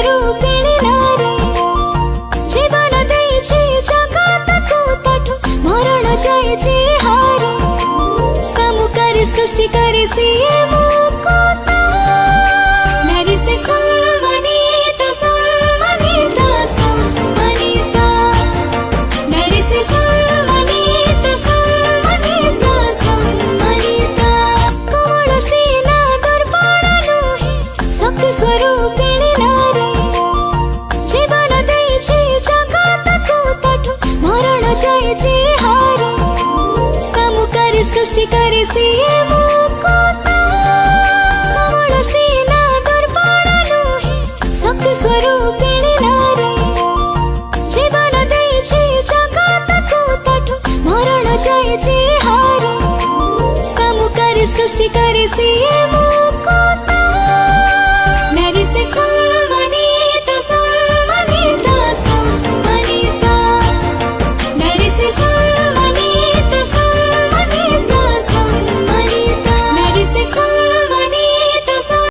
स्वरूपिणी नारी जीवन देइछि जगतको ताठु मरण जाइछि हारी समुकारी सृष्टि करे सिए मुकुता नारी से सम्मानित सम्मानित सम्मानित नारी से सम्मानित सम्मानित सम्मानित कमल सीना दर्पण नुहे शक्ति स्वरूपिणी नारी जीवन देइछि जगतको ताठु मरण जाइछि हारी समुकारी सृष्टि करे सिए मुकुता कमल सीना दर्पण नुहे शक्ति स्वरूपिणी नारी जीवन देइछि जगतको ताठु मरण जाइछि हारी समुकारी सृष्टि करे सिए